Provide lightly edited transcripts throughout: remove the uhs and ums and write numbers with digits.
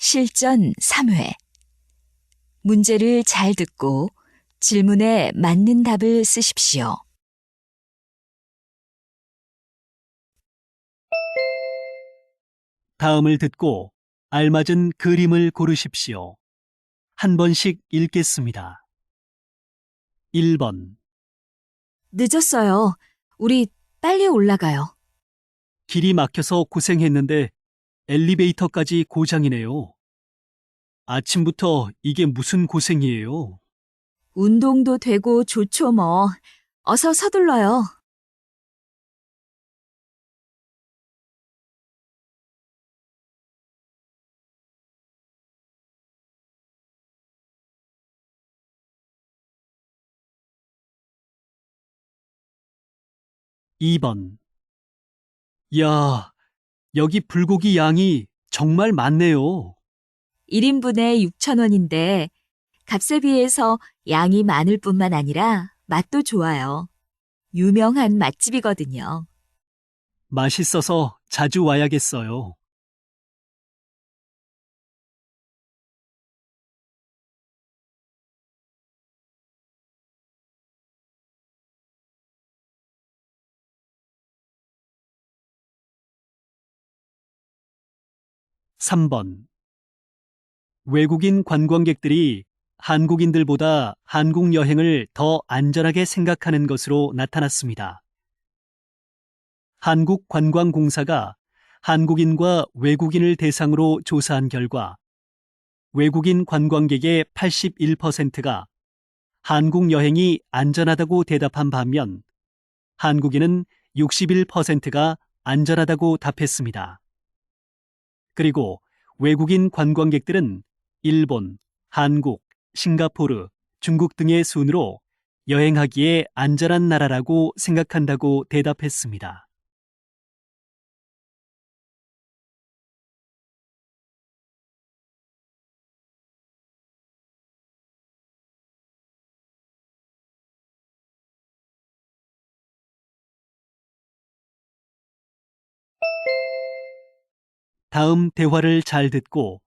실전 3회. 문제를 잘 듣고 질문에 맞는 답을 쓰십시오. 다음을 듣고 알맞은 그림을 고르십시오. 한 번씩 읽겠습니다. 1번. 늦었어요. 우리 빨리 올라가요. 길이 막혀서 고생했는데 엘리베이터까지 고장이네요. 아침부터 이게 무슨 고생이에요? 운동도 되고 좋죠 뭐. 어서 서둘러요. 2번. 야, 여기 불고기 양이 정말 많네요. 1인분에 6,000원인데 값에 비해서 양이 많을 뿐만 아니라 맛도 좋아요. 유명한 맛집이거든요. 맛있어서 자주 와야겠어요. 3번. 외국인 관광객들이 한국인들보다 한국 여행을 더 안전하게 생각하는 것으로 나타났습니다. 한국관광공사가 한국인과 외국인을 대상으로 조사한 결과 외국인 관광객의 81%가 한국 여행이 안전하다고 대답한 반면 한국인은 61%가 안전하다고 답했습니다. 그리고 외국인 관광객들은 일본, 한국, 싱가포르, 중국 등의 순으로 여행하기에 안전한 나라라고 생각한다고 대답했습니다. 다음 대화를 잘 듣고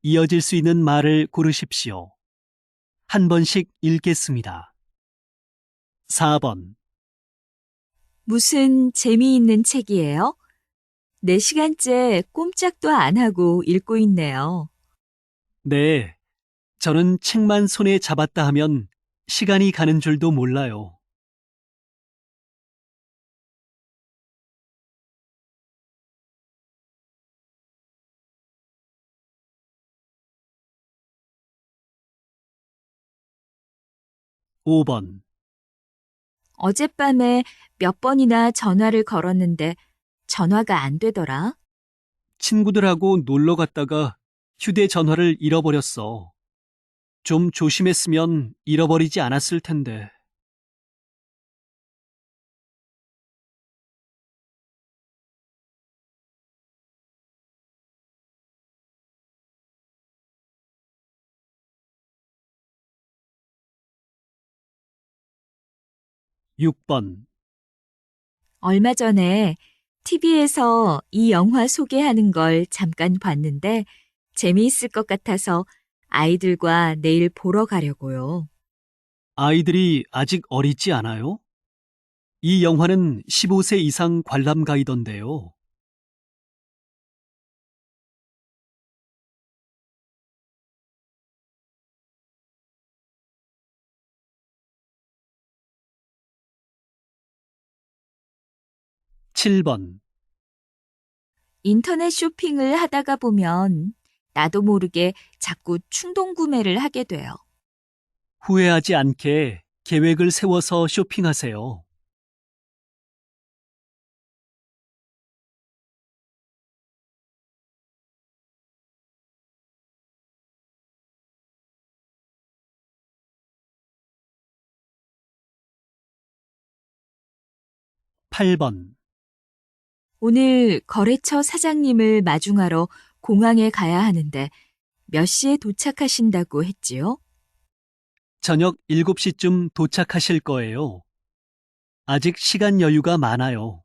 이어질 수 있는 말을 고르십시오. 한 번씩 읽겠습니다. 4번. 무슨 재미있는 책이에요? 4시간째 꼼짝도 안 하고 읽고 있네요. 네, 저는 책만 손에 잡았다 하면 시간이 가는 줄도 몰라요. 5번. 어젯밤에 몇 번이나 전화를 걸었는데 전화가 안 되더라. 친구들하고 놀러 갔다가 휴대전화를 잃어버렸어. 좀 조심했으면 잃어버리지 않았을 텐데. 6번. 얼마 전에 TV에서 이 영화 소개하는 걸 잠깐 봤는데 재미있을 것 같아서 아이들과 내일 보러 가려고요. 아이들이 아직 어리지 않아요? 이 영화는 15세 이상 관람 가이던데요. 7번. 인터넷 쇼핑을 하다가 보면 나도 모르게 자꾸 충동 구매를 하게 돼요. 후회하지 않게 계획을 세워서 쇼핑하세요. 8번. 오늘 거래처 사장님을 마중하러 공항에 가야 하는데 몇 시에 도착하신다고 했지요? 저녁 7시쯤 도착하실 거예요. 아직 시간 여유가 많아요.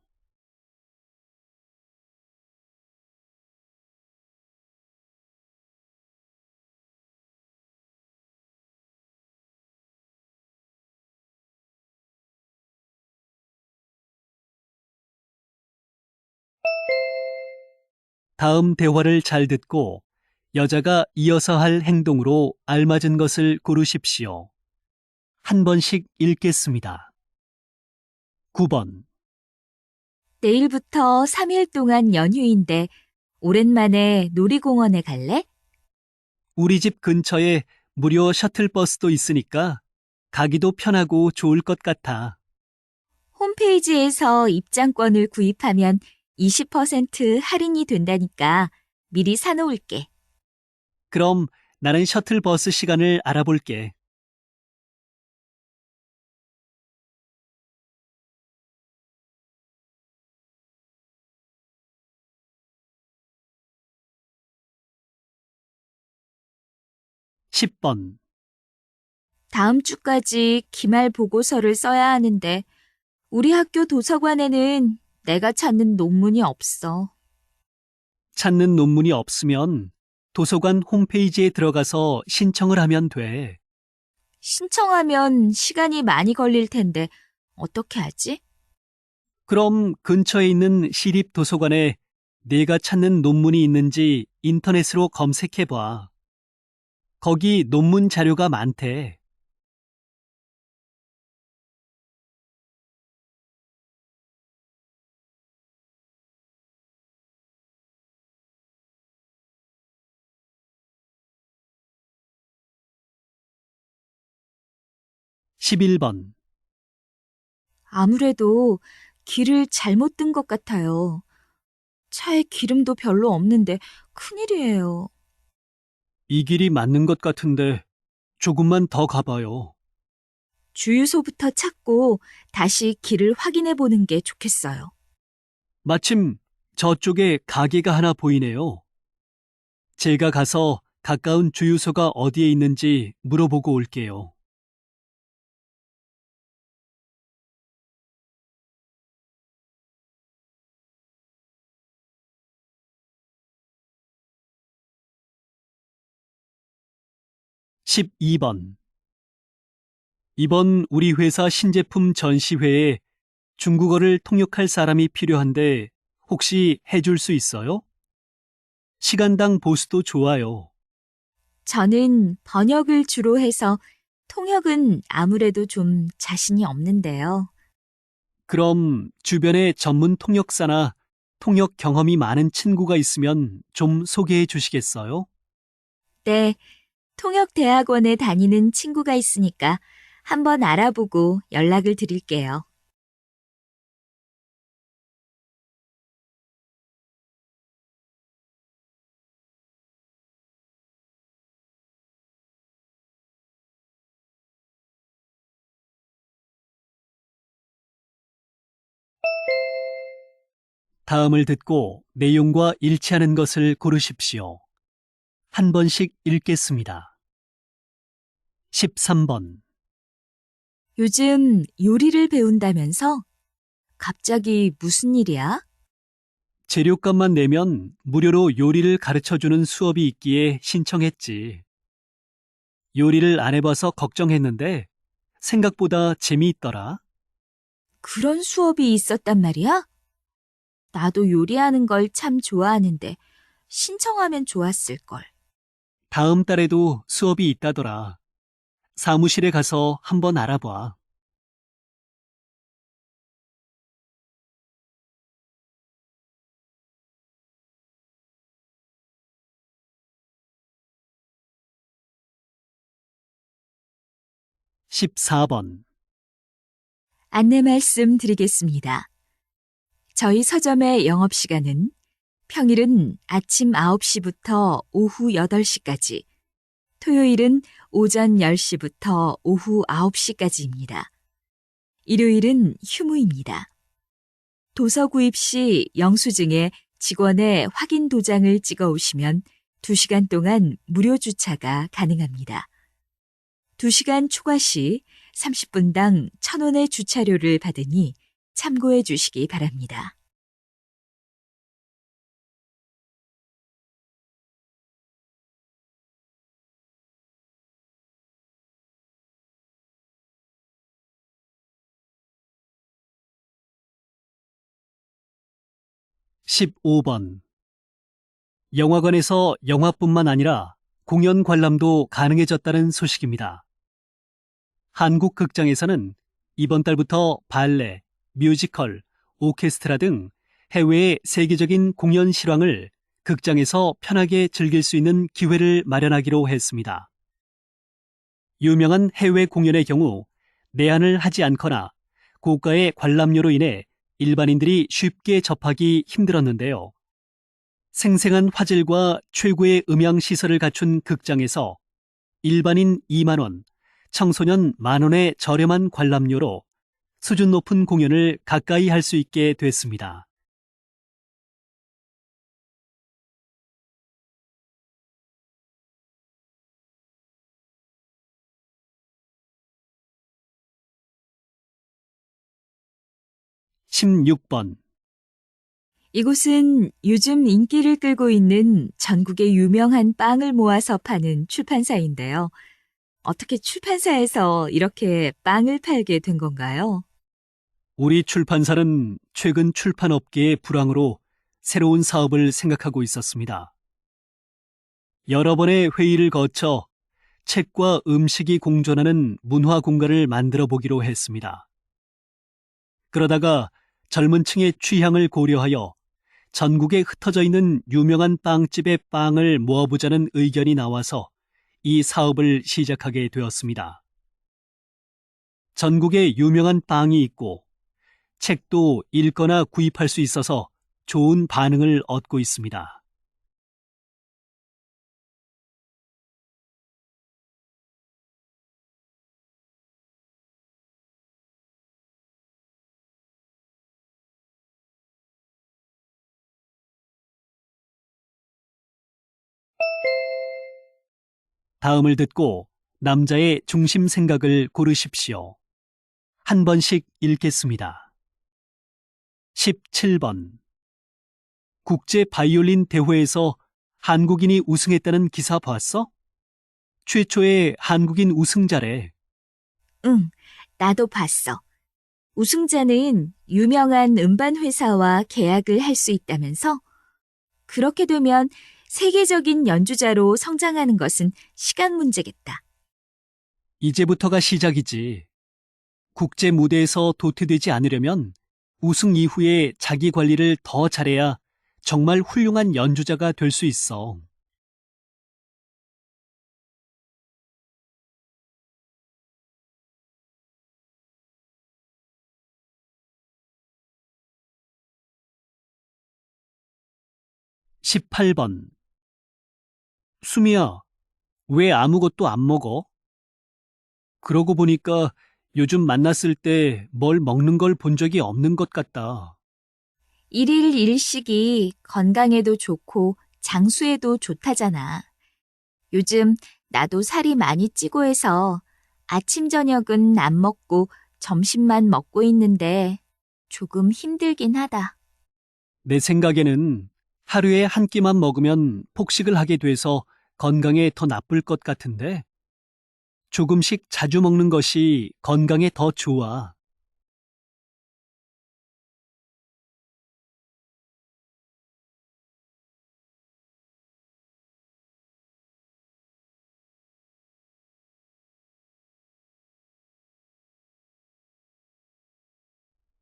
다음 대화를 잘 듣고 여자가 이어서 할 행동으로 알맞은 것을 고르십시오. 한 번씩 읽겠습니다. 9번. 내일부터 3일 동안 연휴인데 오랜만에 놀이공원에 갈래? 우리 집 근처에 무료 셔틀버스도 있으니까 가기도 편하고 좋을 것 같아. 홈페이지에서 입장권을 구입하면 20% 할인이 된다니까 미리 사놓을게. 그럼 나는 셔틀버스 시간을 알아볼게. 10번. 다음 주까지 기말 보고서를 써야 하는데 우리 학교 도서관에는 내가 찾는 논문이 없어. 찾는 논문이 없으면 도서관 홈페이지에 들어가서 신청을 하면 돼. 신청하면 시간이 많이 걸릴 텐데 어떻게 하지? 그럼 근처에 있는 시립 도서관에 내가 찾는 논문이 있는지 인터넷으로 검색해 봐. 거기 논문 자료가 많대. 11번. 아무래도 길을 잘못 든 것 같아요. 차에 기름도 별로 없는데 큰일이에요. 이 길이 맞는 것 같은데 조금만 더 가봐요. 주유소부터 찾고 다시 길을 확인해 보는 게 좋겠어요. 마침 저쪽에 가게가 하나 보이네요. 제가 가서 가까운 주유소가 어디에 있는지 물어보고 올게요. 12번. 이번 우리 회사 신제품 전시회에 중국어를 통역할 사람이 필요한데 혹시 해줄 수 있어요? 시간당 보수도 좋아요. 저는 번역을 주로 해서 통역은 아무래도 좀 자신이 없는데요. 그럼 주변에 전문 통역사나 통역 경험이 많은 친구가 있으면 좀 소개해 주시겠어요? 네, 통역대학원에 다니는 친구가 있으니까 한번 알아보고 연락을 드릴게요. '다음을 듣고 내용과 일치하는 것을 고르십시오. 한 번씩 읽겠습니다. 13번. 요즘 요리를 배운다면서? 갑자기 무슨 일이야? 재료값만 내면 무료로 요리를 가르쳐주는 수업이 있기에 신청했지. 요리를 안 해봐서 걱정했는데 생각보다 재미있더라. 그런 수업이 있었단 말이야? 나도 요리하는 걸 참 좋아하는데 신청하면 좋았을걸. 다음 달에도 수업이 있다더라. 사무실에 가서 한번 알아봐. 14번. 안내 말씀 드리겠습니다. 저희 서점의 영업시간은 평일은 아침 9시부터 오후 8시까지, 토요일은 오전 10시부터 오후 9시까지입니다. 일요일은 휴무입니다. 도서 구입 시 영수증에 직원의 확인 도장을 찍어 오시면 2시간 동안 무료 주차가 가능합니다. 2시간 초과 시 30분당 1,000원의 주차료를 받으니 참고해 주시기 바랍니다. 15번. 영화관에서 영화뿐만 아니라 공연 관람도 가능해졌다는 소식입니다. 한국 극장에서는 이번 달부터 발레, 뮤지컬, 오케스트라 등 해외의 세계적인 공연 실황을 극장에서 편하게 즐길 수 있는 기회를 마련하기로 했습니다. 유명한 해외 공연의 경우 내한을 하지 않거나 고가의 관람료로 인해 일반인들이 쉽게 접하기 힘들었는데요. 생생한 화질과 최고의 음향 시설을 갖춘 극장에서 일반인 2만 원, 청소년 만 원의 저렴한 관람료로 수준 높은 공연을 가까이 할 수 있게 됐습니다. (16번) 이곳은 요즘 인기를 끌고 있는 전국의 유명한 빵을 모아서 파는 출판사인데요. 어떻게 출판사에서 이렇게 빵을 팔게 된 건가요? 우리 출판사는 최근 출판업계의 불황으로 새로운 사업을 생각하고 있었습니다. 여러 번의 회의를 거쳐 책과 음식이 공존하는 문화 공간을 만들어 보기로 했습니다. 그러다가 젊은 층의 취향을 고려하여 전국에 흩어져 있는 유명한 빵집의 빵을 모아보자는 의견이 나와서 이 사업을 시작하게 되었습니다. 전국에 유명한 빵이 있고 책도 읽거나 구입할 수 있어서 좋은 반응을 얻고 있습니다. 다음을 듣고 남자의 중심 생각을 고르십시오. 한 번씩 읽겠습니다. 17번. 국제 바이올린 대회에서 한국인이 우승했다는 기사 봤어? 최초의 한국인 우승자래. 응, 나도 봤어. 우승자는 유명한 음반 회사와 계약을 할 수 있다면서? 그렇게 되면 세계적인 연주자로 성장하는 것은 시간 문제겠다. 이제부터가 시작이지. 국제 무대에서 도태되지 않으려면 우승 이후에 자기 관리를 더 잘해야 정말 훌륭한 연주자가 될 수 있어. 18번. 수미야, 왜 아무것도 안 먹어? 그러고 보니까 요즘 만났을 때 뭘 먹는 걸 본 적이 없는 것 같다. 일일 일식이 건강에도 좋고 장수에도 좋다잖아. 요즘 나도 살이 많이 찌고 해서 아침 저녁은 안 먹고 점심만 먹고 있는데 조금 힘들긴 하다. 내 생각에는 하루에 한 끼만 먹으면 폭식을 하게 돼서 건강에 더 나쁠 것 같은데 조금씩 자주 먹는 것이 건강에 더 좋아.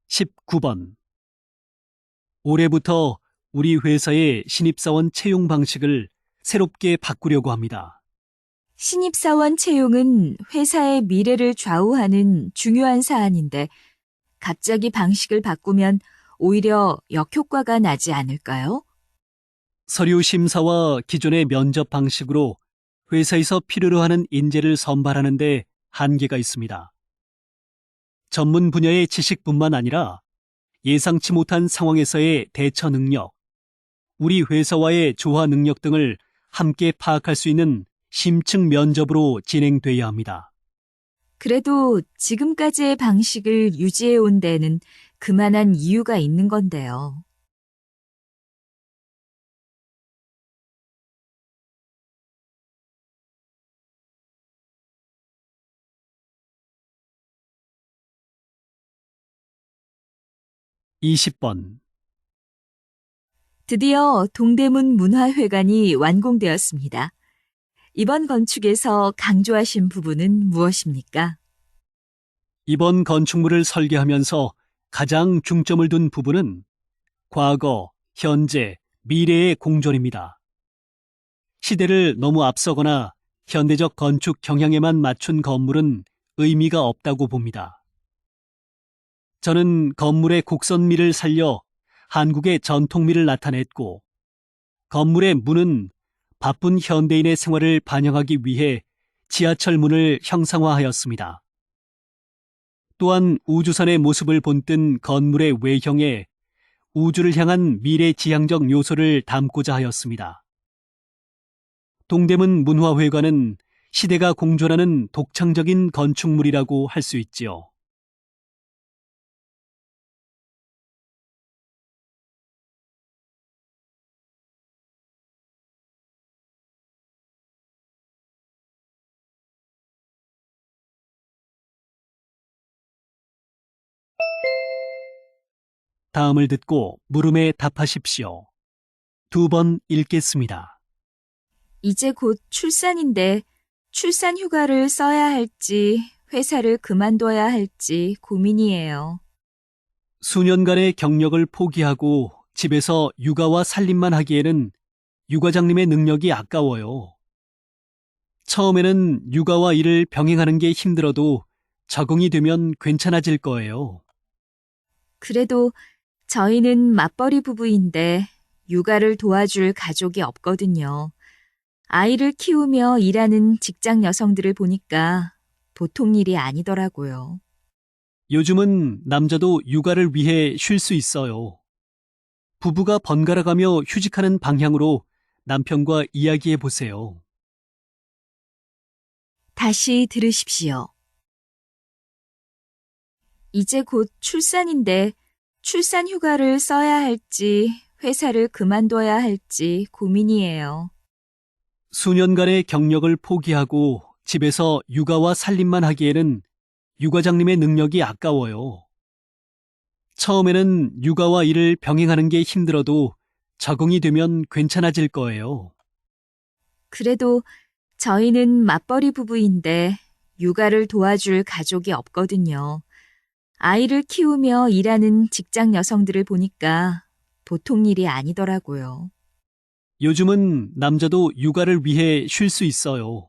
19번. 올해부터 우리 회사의 신입사원 채용 방식을 새롭게 바꾸려고 합니다. 신입사원 채용은 회사의 미래를 좌우하는 중요한 사안인데 갑자기 방식을 바꾸면 오히려 역효과가 나지 않을까요? 서류 심사와 기존의 면접 방식으로 회사에서 필요로 하는 인재를 선발하는데 한계가 있습니다. 전문 분야의 지식뿐만 아니라 예상치 못한 상황에서의 대처 능력, 우리 회사와의 조화 능력 등을 함께 파악할 수 있는 심층 면접으로 진행돼야 합니다. 그래도 지금까지의 방식을 유지해 온 데는 그만한 이유가 있는 건데요. 20번. 드디어 동대문 문화회관이 완공되었습니다. 이번 건축에서 강조하신 부분은 무엇입니까? 이번 건축물을 설계하면서 가장 중점을 둔 부분은 과거, 현재, 미래의 공존입니다. 시대를 너무 앞서거나 현대적 건축 경향에만 맞춘 건물은 의미가 없다고 봅니다. 저는 건물의 곡선미를 살려 한국의 전통미를 나타냈고, 건물의 문은 바쁜 현대인의 생활을 반영하기 위해 지하철 문을 형상화하였습니다. 또한 우주선의 모습을 본뜬 건물의 외형에 우주를 향한 미래지향적 요소를 담고자 하였습니다. 동대문 문화회관은 시대가 공존하는 독창적인 건축물이라고 할 수 있지요. 다음을 듣고 물음에 답하십시오. 2번 읽겠습니다. 이제 곧 출산인데 출산 휴가를 써야 할지 회사를 그만둬야 할지 고민이에요. 수년간의 경력을 포기하고 집에서 육아와 살림만 하기에는 육아장님의 능력이 아까워요. 처음에는 육아와 일을 병행하는 게 힘들어도 적응이 되면 괜찮아질 거예요. 그래도 저희는 맞벌이 부부인데 육아를 도와줄 가족이 없거든요. 아이를 키우며 일하는 직장 여성들을 보니까 보통 일이 아니더라고요. 요즘은 남자도 육아를 위해 쉴 수 있어요. 부부가 번갈아가며 휴직하는 방향으로 남편과 이야기해 보세요. 다시 들으십시오. 이제 곧 출산인데 출산 휴가를 써야 할지 회사를 그만둬야 할지 고민이에요. 수년간의 경력을 포기하고 집에서 육아와 살림만 하기에는 육아장님의 능력이 아까워요. 처음에는 육아와 일을 병행하는 게 힘들어도 적응이 되면 괜찮아질 거예요. 그래도 저희는 맞벌이 부부인데 육아를 도와줄 가족이 없거든요. 아이를 키우며 일하는 직장 여성들을 보니까 보통 일이 아니더라고요. 요즘은 남자도 육아를 위해 쉴 수 있어요.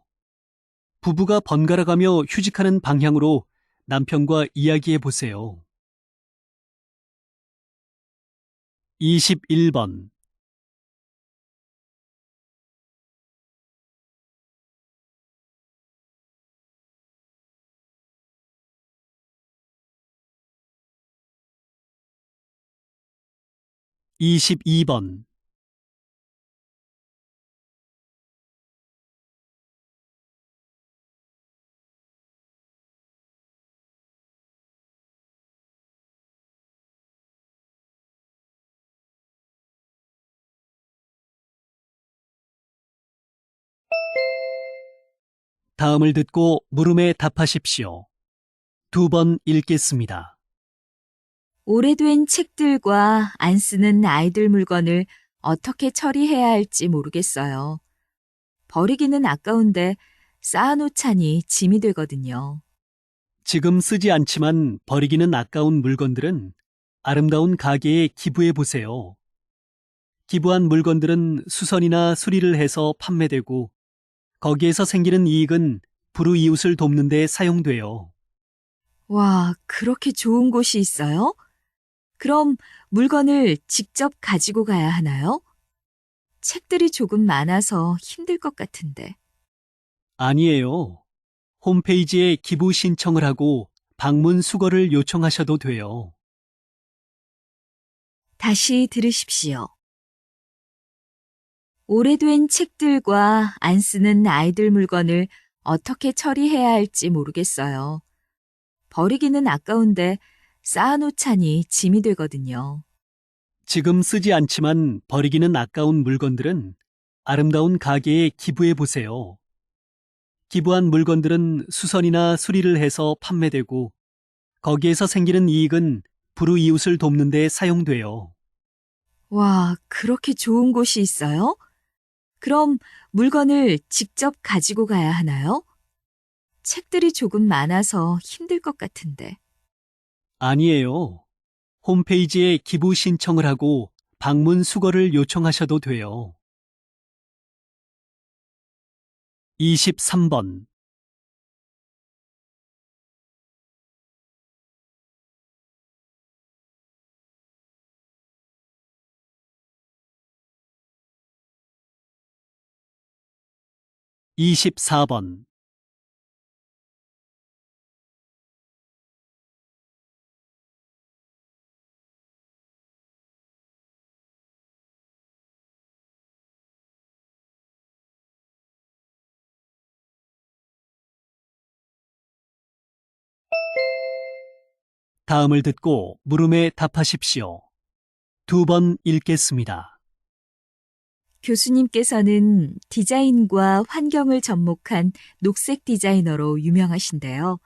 부부가 번갈아가며 휴직하는 방향으로 남편과 이야기해 보세요. 21번. 22번. 다음을 듣고 물음에 답하십시오. 2번 읽겠습니다. 오래된 책들과 안 쓰는 아이들 물건을 어떻게 처리해야 할지 모르겠어요. 버리기는 아까운데 쌓아놓자니 짐이 되거든요. 지금 쓰지 않지만 버리기는 아까운 물건들은 아름다운 가게에 기부해 보세요. 기부한 물건들은 수선이나 수리를 해서 판매되고 거기에서 생기는 이익은 불우이웃을 돕는 데 사용돼요. 와, 그렇게 좋은 곳이 있어요? 그럼 물건을 직접 가지고 가야 하나요? 책들이 조금 많아서 힘들 것 같은데. 아니에요. 홈페이지에 기부 신청을 하고 방문 수거를 요청하셔도 돼요. 다시 들으십시오. 오래된 책들과 안 쓰는 아이들 물건을 어떻게 처리해야 할지 모르겠어요. 버리기는 아까운데 쌓아놓자니 짐이 되거든요. 지금 쓰지 않지만 버리기는 아까운 물건들은 아름다운 가게에 기부해 보세요. 기부한 물건들은 수선이나 수리를 해서 판매되고 거기에서 생기는 이익은 불우이웃을 돕는 데 사용돼요. 와, 그렇게 좋은 곳이 있어요? 그럼 물건을 직접 가지고 가야 하나요? 책들이 조금 많아서 힘들 것 같은데. 아니에요. 홈페이지에 기부 신청을 하고 방문 수거를 요청하셔도 돼요. 23번. 24번. 다음을 듣고 물음에 답하십시오. 2번 읽겠습니다. 교수님께서는 디자인과 환경을 접목한 녹색 디자이너로 유명하신데요.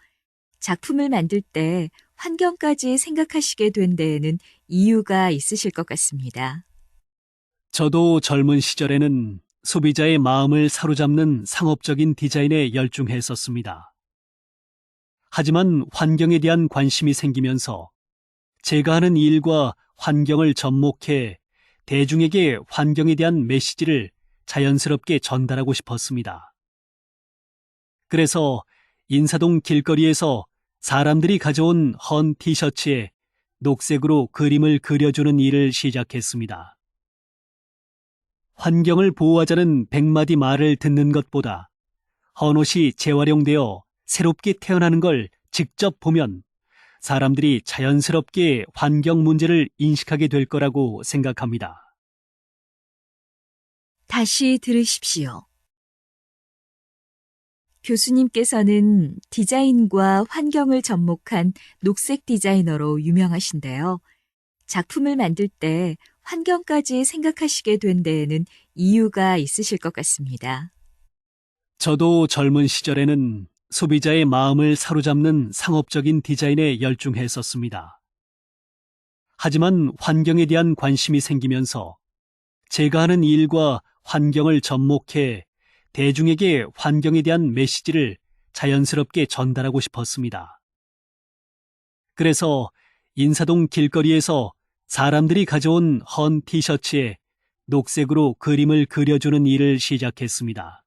작품을 만들 때 환경까지 생각하시게 된 데에는 이유가 있으실 것 같습니다. 저도 젊은 시절에는 소비자의 마음을 사로잡는 상업적인 디자인에 열중했었습니다. 하지만 환경에 대한 관심이 생기면서 제가 하는 일과 환경을 접목해 대중에게 환경에 대한 메시지를 자연스럽게 전달하고 싶었습니다. 그래서 인사동 길거리에서 사람들이 가져온 헌 티셔츠에 녹색으로 그림을 그려주는 일을 시작했습니다. 환경을 보호하자는 100마디 말을 듣는 것보다 헌 옷이 재활용되어 새롭게 태어나는 걸 직접 보면 사람들이 자연스럽게 환경 문제를 인식하게 될 거라고 생각합니다. 다시 들으십시오. 교수님께서는 디자인과 환경을 접목한 녹색 디자이너로 유명하신데요. 작품을 만들 때 환경까지 생각하시게 된 데에는 이유가 있으실 것 같습니다. 저도 젊은 시절에는 소비자의 마음을 사로잡는 상업적인 디자인에 열중했었습니다. 하지만 환경에 대한 관심이 생기면서 제가 하는 일과 환경을 접목해 대중에게 환경에 대한 메시지를 자연스럽게 전달하고 싶었습니다. 그래서 인사동 길거리에서 사람들이 가져온 헌 티셔츠에 녹색으로 그림을 그려주는 일을 시작했습니다.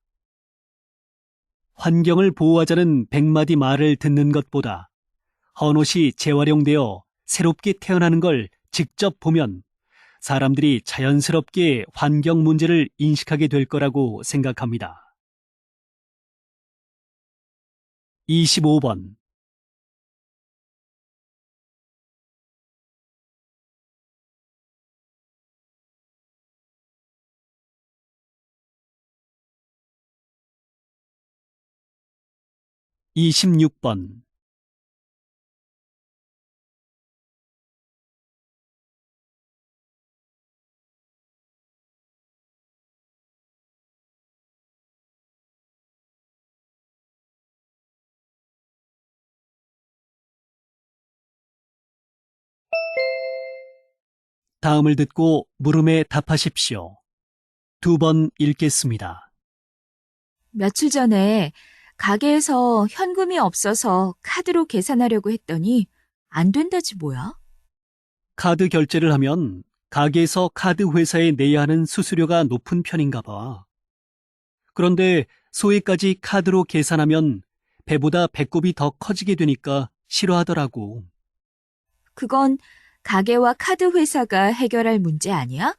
환경을 보호하자는 100마디 말을 듣는 것보다 헌 옷이 재활용되어 새롭게 태어나는 걸 직접 보면 사람들이 자연스럽게 환경 문제를 인식하게 될 거라고 생각합니다. 25번. 26번. 다음을 듣고 물음에 답하십시오. 2번 읽겠습니다. 며칠 전에 가게에서 현금이 없어서 카드로 계산하려고 했더니 안 된다지 뭐야? 카드 결제를 하면 가게에서 카드 회사에 내야 하는 수수료가 높은 편인가 봐. 그런데 소액까지 카드로 계산하면 배보다 배꼽이 더 커지게 되니까 싫어하더라고. 그건 가게와 카드 회사가 해결할 문제 아니야?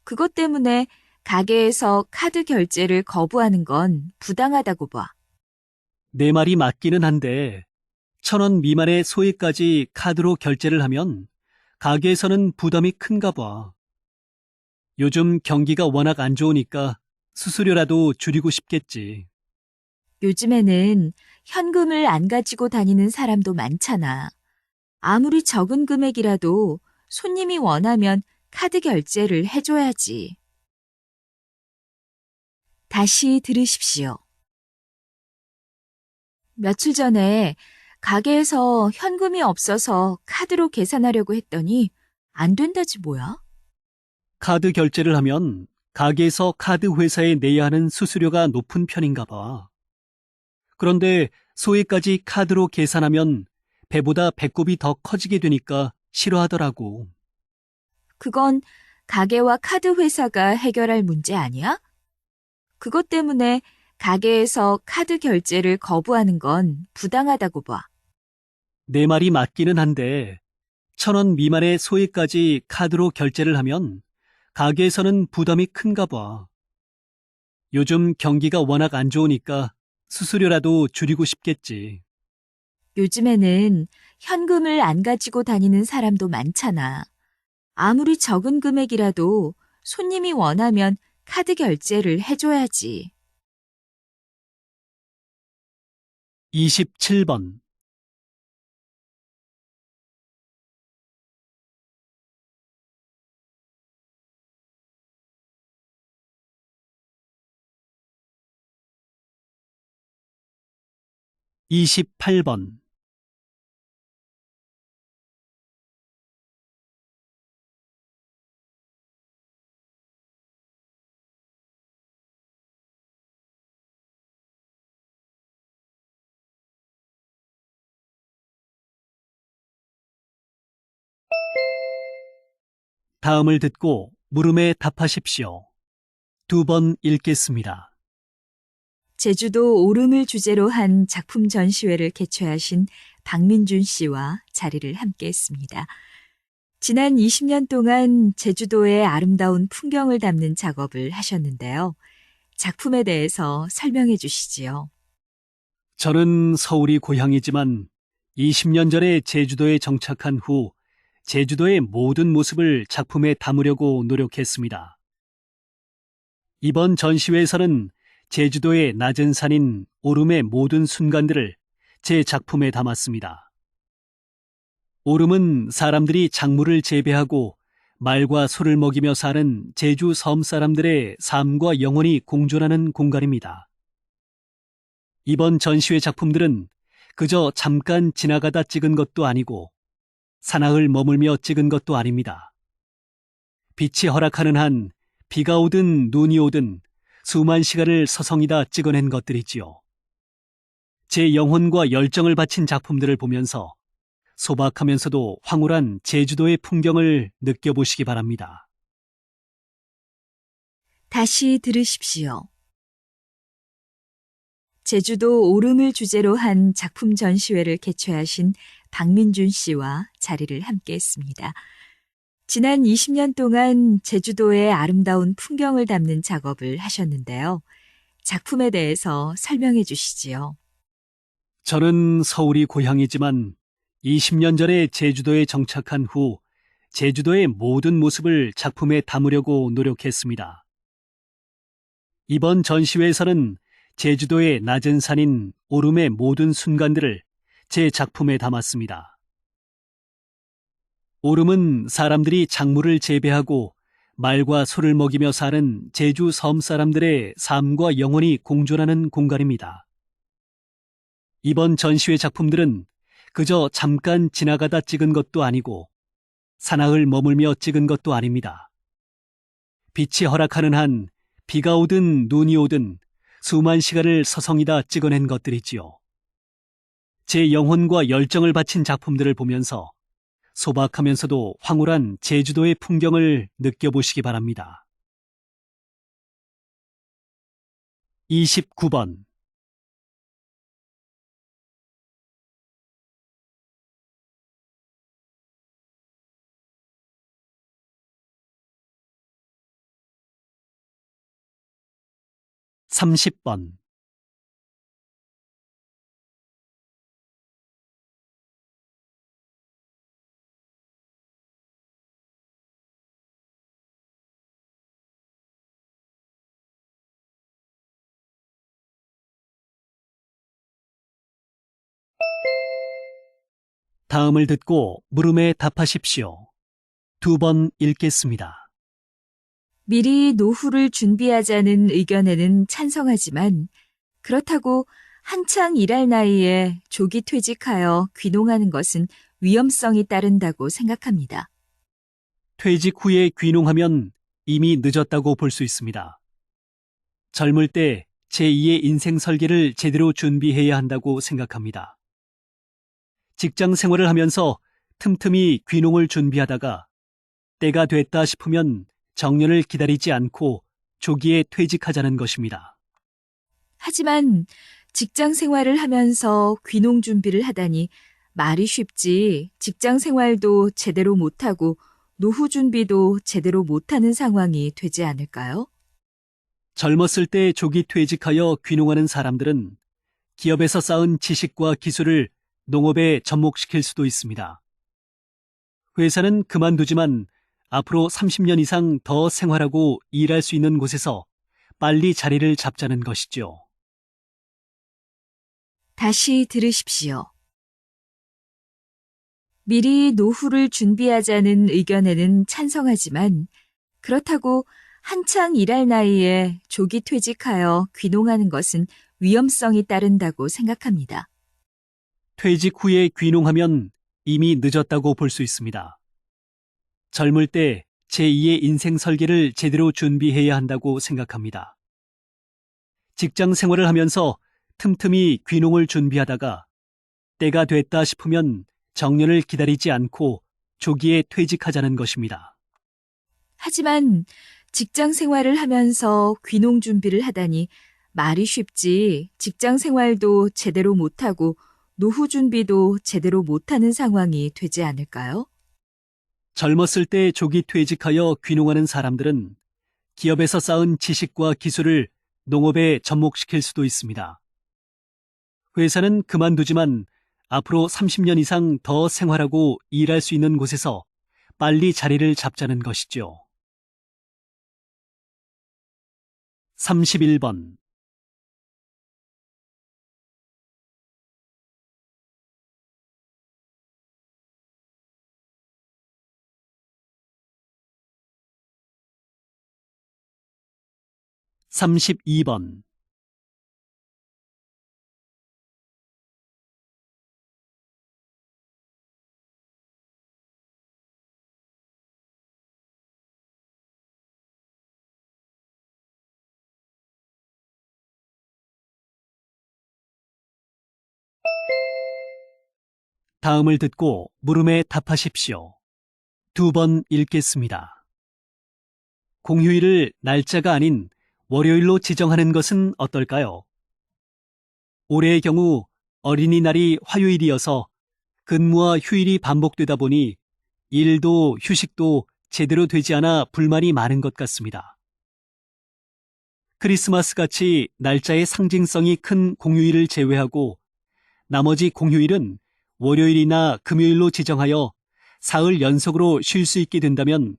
그것 때문에 가게에서 카드 결제를 거부하는 건 부당하다고 봐. 내 말이 맞기는 한데 1,000원 미만의 소액까지 카드로 결제를 하면 가게에서는 부담이 큰가 봐. 요즘 경기가 워낙 안 좋으니까 수수료라도 줄이고 싶겠지. 요즘에는 현금을 안 가지고 다니는 사람도 많잖아. 아무리 적은 금액이라도 손님이 원하면 카드 결제를 해줘야지. 다시 들으십시오. 며칠 전에 가게에서 현금이 없어서 카드로 계산하려고 했더니 안 된다지 뭐야? 카드 결제를 하면 가게에서 카드 회사에 내야 하는 수수료가 높은 편인가 봐. 그런데 소액까지 카드로 계산하면 배보다 배꼽이 더 커지게 되니까 싫어하더라고. 그건 가게와 카드 회사가 해결할 문제 아니야? 그것 때문에 가게에서 카드 결제를 거부하는 건 부당하다고 봐. 내 말이 맞기는 한데 1,000원 미만의 소액까지 카드로 결제를 하면 가게에서는 부담이 큰가 봐. 요즘 경기가 워낙 안 좋으니까 수수료라도 줄이고 싶겠지. 요즘에는 현금을 안 가지고 다니는 사람도 많잖아. 아무리 적은 금액이라도 손님이 원하면 카드 결제를 해줘야지. 27번. 28번. '다음을 듣고 물음에 답하십시오. 2번 읽겠습니다. 제주도 오름을 주제로 한 작품 전시회를 개최하신 박민준 씨와 자리를 함께 했습니다. 지난 20년 동안 제주도의 아름다운 풍경을 담는 작업을 하셨는데요. 작품에 대해서 설명해 주시지요. 저는 서울이 고향이지만 20년 전에 제주도에 정착한 후 제주도의 모든 모습을 작품에 담으려고 노력했습니다. 이번 전시회에서는 제주도의 낮은 산인 오름의 모든 순간들을 제 작품에 담았습니다. 오름은 사람들이 작물을 재배하고 말과 소를 먹이며 사는 제주 섬 사람들의 삶과 영원히 공존하는 공간입니다. 이번 전시회 작품들은 그저 잠깐 지나가다 찍은 것도 아니고 사나흘 머물며 찍은 것도 아닙니다. 빛이 허락하는 한 비가 오든 눈이 오든 수만 시간을 서성이다 찍어낸 것들이지요. 제 영혼과 열정을 바친 작품들을 보면서 소박하면서도 황홀한 제주도의 풍경을 느껴보시기 바랍니다. 다시 들으십시오. 제주도 오름을 주제로 한 작품 전시회를 개최하신 박민준 씨와 자리를 함께 했습니다. 지난 20년 동안 제주도의 아름다운 풍경을 담는 작업을 하셨는데요. 작품에 대해서 설명해 주시지요. 저는 서울이 고향이지만 20년 전에 제주도에 정착한 후 제주도의 모든 모습을 작품에 담으려고 노력했습니다. 이번 전시회에서는 제주도의 낮은 산인 오름의 모든 순간들을 제 작품에 담았습니다. 오름은 사람들이 작물을 재배하고 말과 소를 먹이며 사는 제주 섬 사람들의 삶과 영원히 공존하는 공간입니다. 이번 전시회 작품들은 그저 잠깐 지나가다 찍은 것도 아니고 사나흘 머물며 찍은 것도 아닙니다. 빛이 허락하는 한 비가 오든 눈이 오든 수만 시간을 서성이다 찍어낸 것들이지요. 제 영혼과 열정을 바친 작품들을 보면서 소박하면서도 황홀한 제주도의 풍경을 느껴보시기 바랍니다. 29번. 30번. '다음을 듣고 물음에 답하십시오. 2번 읽겠습니다. 미리 노후를 준비하자는 의견에는 찬성하지만 그렇다고 한창 일할 나이에 조기 퇴직하여 귀농하는 것은 위험성이 따른다고 생각합니다. 퇴직 후에 귀농하면 이미 늦었다고 볼 수 있습니다. 젊을 때 제2의 인생 설계를 제대로 준비해야 한다고 생각합니다. 직장 생활을 하면서 틈틈이 귀농을 준비하다가 때가 됐다 싶으면 정년을 기다리지 않고 조기에 퇴직하자는 것입니다. 하지만 직장 생활을 하면서 귀농 준비를 하다니 말이 쉽지 직장 생활도 제대로 못하고 노후 준비도 제대로 못하는 상황이 되지 않을까요? 젊었을 때 조기 퇴직하여 귀농하는 사람들은 기업에서 쌓은 지식과 기술을 농업에 접목시킬 수도 있습니다. 회사는 그만두지만 앞으로 30년 이상 더 생활하고 일할 수 있는 곳에서 빨리 자리를 잡자는 것이죠. 다시 들으십시오. 미리 노후를 준비하자는 의견에는 찬성하지만 그렇다고 한창 일할 나이에 조기 퇴직하여 귀농하는 것은 위험성이 따른다고 생각합니다. 퇴직 후에 귀농하면 이미 늦었다고 볼 수 있습니다. 젊을 때 제2의 인생 설계를 제대로 준비해야 한다고 생각합니다. 직장 생활을 하면서 틈틈이 귀농을 준비하다가 때가 됐다 싶으면 정년을 기다리지 않고 조기에 퇴직하자는 것입니다. 하지만 직장 생활을 하면서 귀농 준비를 하다니 말이 쉽지 직장 생활도 제대로 못하고 노후 준비도 제대로 못하는 상황이 되지 않을까요? 젊었을 때 조기 퇴직하여 귀농하는 사람들은 기업에서 쌓은 지식과 기술을 농업에 접목시킬 수도 있습니다. 회사는 그만두지만 앞으로 30년 이상 더 생활하고 일할 수 있는 곳에서 빨리 자리를 잡자는 것이죠. 31번. 삼십이 번. 다음을 듣고 물음에 답하십시오. 2번 읽겠습니다. 공휴일을 날짜가 아닌 월요일로 지정하는 것은 어떨까요? 올해의 경우 어린이날이 화요일이어서 근무와 휴일이 반복되다 보니 일도 휴식도 제대로 되지 않아 불만이 많은 것 같습니다. 크리스마스 같이 날짜의 상징성이 큰 공휴일을 제외하고 나머지 공휴일은 월요일이나 금요일로 지정하여 사흘 연속으로 쉴 수 있게 된다면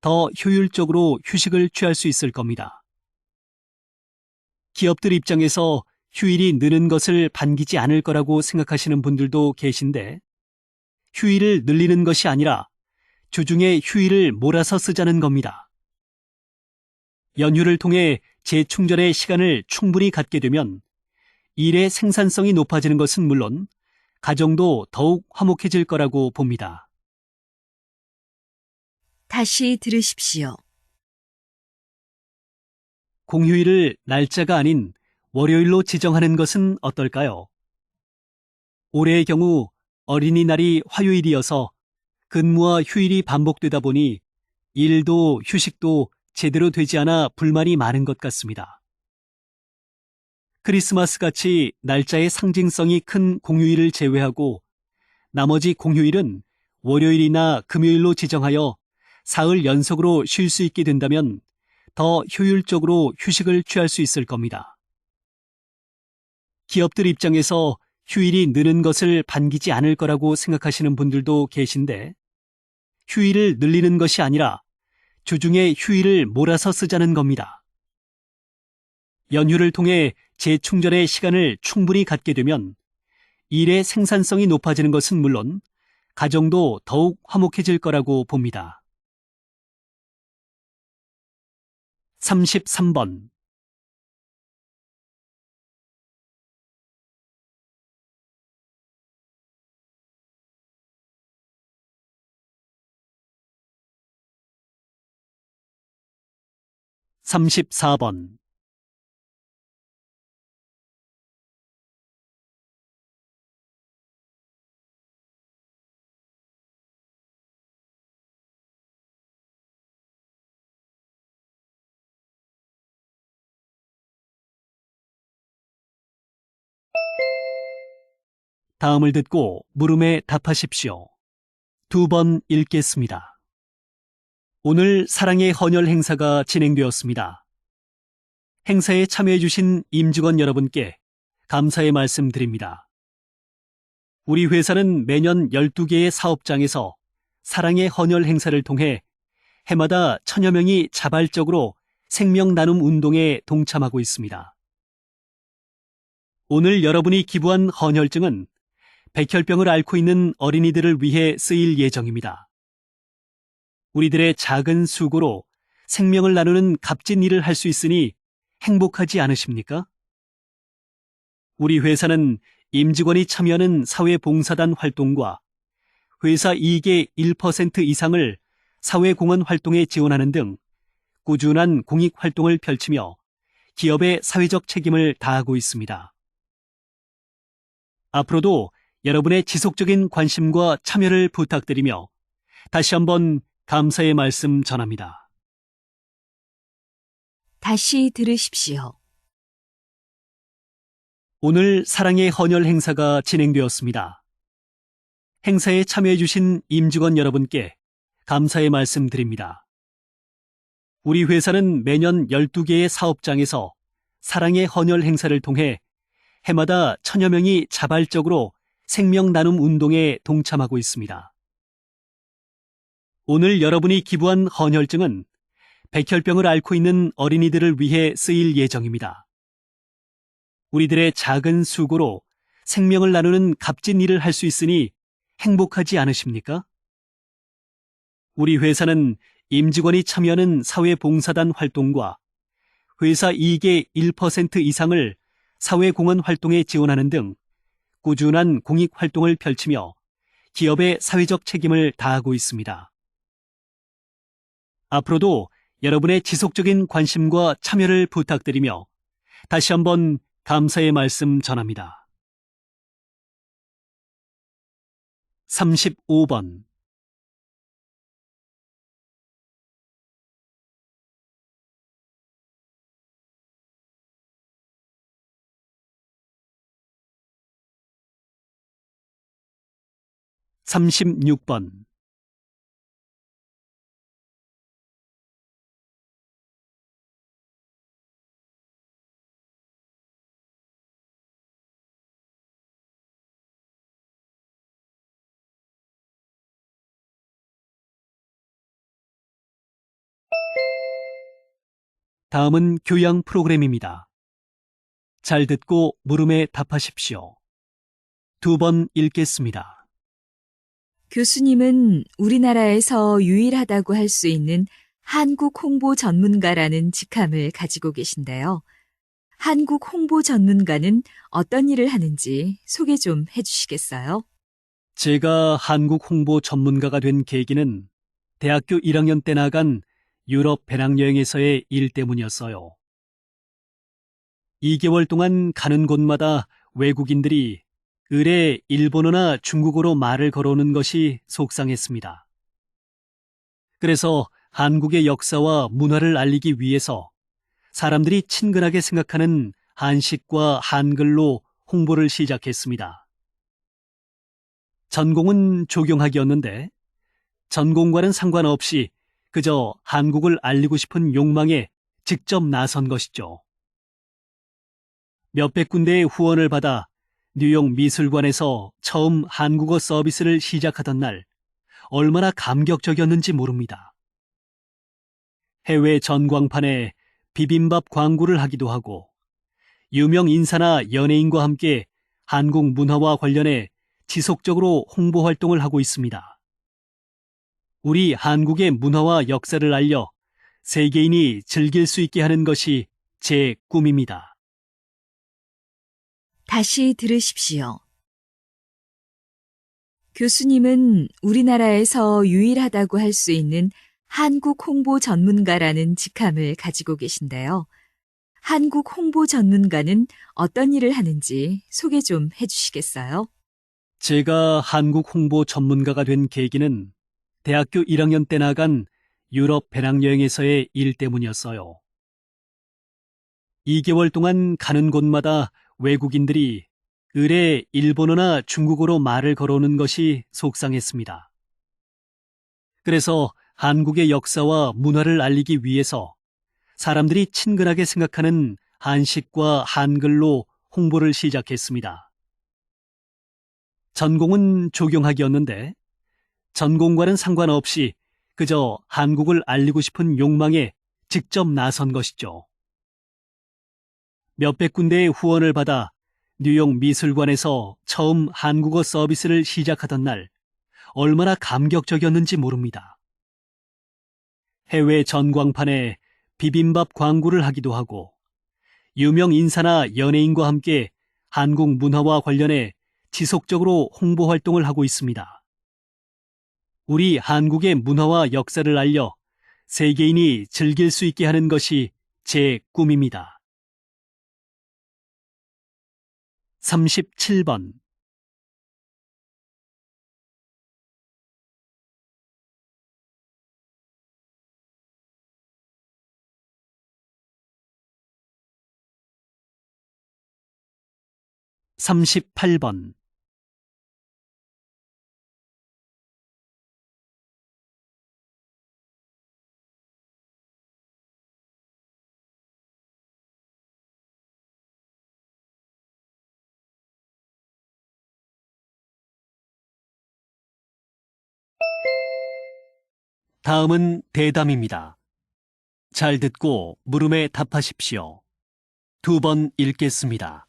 더 효율적으로 휴식을 취할 수 있을 겁니다. 기업들 입장에서 휴일이 느는 것을 반기지 않을 거라고 생각하시는 분들도 계신데 휴일을 늘리는 것이 아니라 주중에 휴일을 몰아서 쓰자는 겁니다. 연휴를 통해 재충전의 시간을 충분히 갖게 되면 일의 생산성이 높아지는 것은 물론 가정도 더욱 화목해질 거라고 봅니다. 다시 들으십시오. 공휴일을 날짜가 아닌 월요일로 지정하는 것은 어떨까요? 올해의 경우 어린이날이 화요일이어서 근무와 휴일이 반복되다 보니 일도 휴식도 제대로 되지 않아 불만이 많은 것 같습니다. 크리스마스 같이 날짜의 상징성이 큰 공휴일을 제외하고 나머지 공휴일은 월요일이나 금요일로 지정하여 사흘 연속으로 쉴 수 있게 된다면 더 효율적으로 휴식을 취할 수 있을 겁니다. 기업들 입장에서 휴일이 느는 것을 반기지 않을 거라고 생각하시는 분들도 계신데 휴일을 늘리는 것이 아니라 주중에 휴일을 몰아서 쓰자는 겁니다. 연휴를 통해 재충전의 시간을 충분히 갖게 되면 일의 생산성이 높아지는 것은 물론 가정도 더욱 화목해질 거라고 봅니다. 33번. 34번. 다음을 듣고 물음에 답하십시오. 2번 읽겠습니다. 오늘 사랑의 헌혈 행사가 진행되었습니다. 행사에 참여해주신 임직원 여러분께 감사의 말씀 드립니다. 우리 회사는 매년 12개의 사업장에서 사랑의 헌혈 행사를 통해 해마다 천여 명이 자발적으로 생명 나눔 운동에 동참하고 있습니다. 오늘 여러분이 기부한 헌혈증은 백혈병을 앓고 있는 어린이들을 위해 쓰일 예정입니다. 우리들의 작은 수고로 생명을 나누는 값진 일을 할 수 있으니 행복하지 않으십니까? 우리 회사는 임직원이 참여하는 사회봉사단 활동과 회사 이익의 1% 이상을 사회공헌 활동에 지원하는 등 꾸준한 공익 활동을 펼치며 기업의 사회적 책임을 다하고 있습니다. 앞으로도 여러분의 지속적인 관심과 참여를 부탁드리며 다시 한번 감사의 말씀 전합니다. 다시 들으십시오. 오늘 사랑의 헌혈 행사가 진행되었습니다. 행사에 참여해주신 임직원 여러분께 감사의 말씀 드립니다. 우리 회사는 매년 12개의 사업장에서 사랑의 헌혈 행사를 통해 해마다 천여 명이 자발적으로 생명 나눔 운동에 동참하고 있습니다. 오늘 여러분이 기부한 헌혈증은 백혈병을 앓고 있는 어린이들을 위해 쓰일 예정입니다. 우리들의 작은 수고로 생명을 나누는 값진 일을 할 수 있으니 행복하지 않으십니까? 우리 회사는 임직원이 참여하는 사회봉사단 활동과 회사 이익의 1% 이상을 사회공헌 활동에 지원하는 등 꾸준한 공익 활동을 펼치며 기업의 사회적 책임을 다하고 있습니다. 앞으로도 여러분의 지속적인 관심과 참여를 부탁드리며 다시 한번 감사의 말씀 전합니다. 35번. (36번) 다음은 교양 프로그램입니다. 잘 듣고 물음에 답하십시오. 2번 읽겠습니다. 교수님은 우리나라에서 유일하다고 할 수 있는 한국 홍보 전문가라는 직함을 가지고 계신데요. 한국 홍보 전문가는 어떤 일을 하는지 소개 좀 해주시겠어요? 제가 한국 홍보 전문가가 된 계기는 대학교 1학년 때 나간 유럽 배낭여행에서의 일 때문이었어요. 2개월 동안 가는 곳마다 외국인들이 을에 일본어나 중국어로 말을 걸어오는 것이 속상했습니다. 그래서 한국의 역사와 문화를 알리기 위해서 사람들이 친근하게 생각하는 한식과 한글로 홍보를 시작했습니다. 전공은 조경학이었는데 전공과는 상관없이 그저 한국을 알리고 싶은 욕망에 직접 나선 것이죠. 몇백 군데의 후원을 받아 뉴욕 미술관에서 처음 한국어 서비스를 시작하던 날 얼마나 감격적이었는지 모릅니다. 해외 전광판에 비빔밥 광고를 하기도 하고 유명 인사나 연예인과 함께 한국 문화와 관련해 지속적으로 홍보 활동을 하고 있습니다. 우리 한국의 문화와 역사를 알려 세계인이 즐길 수 있게 하는 것이 제 꿈입니다. 다시 들으십시오. 교수님은 우리나라에서 유일하다고 할 수 있는 한국 홍보 전문가라는 직함을 가지고 계신데요. 한국 홍보 전문가는 어떤 일을 하는지 소개 좀 해주시겠어요? 제가 한국 홍보 전문가가 된 계기는 대학교 1학년 때 나간 유럽 배낭여행에서의 일 때문이었어요. 2개월 동안 가는 곳마다 외국인들이 을에 일본어나 중국어로 말을 걸어오는 것이 속상했습니다. 그래서 한국의 역사와 문화를 알리기 위해서 사람들이 친근하게 생각하는 한식과 한글로 홍보를 시작했습니다. 전공은 조경학이었는데 전공과는 상관없이 그저 한국을 알리고 싶은 욕망에 직접 나선 것이죠. 몇백 군데의 후원을 받아 뉴욕 미술관에서 처음 한국어 서비스를 시작하던 날 얼마나 감격적이었는지 모릅니다. 해외 전광판에 비빔밥 광고를 하기도 하고 유명 인사나 연예인과 함께 한국 문화와 관련해 지속적으로 홍보 활동을 하고 있습니다. 우리 한국의 문화와 역사를 알려 세계인이 즐길 수 있게 하는 것이 제 꿈입니다. 37번 38번 '다음은 대담입니다. 잘 듣고 물음에 답하십시오. 2번 읽겠습니다.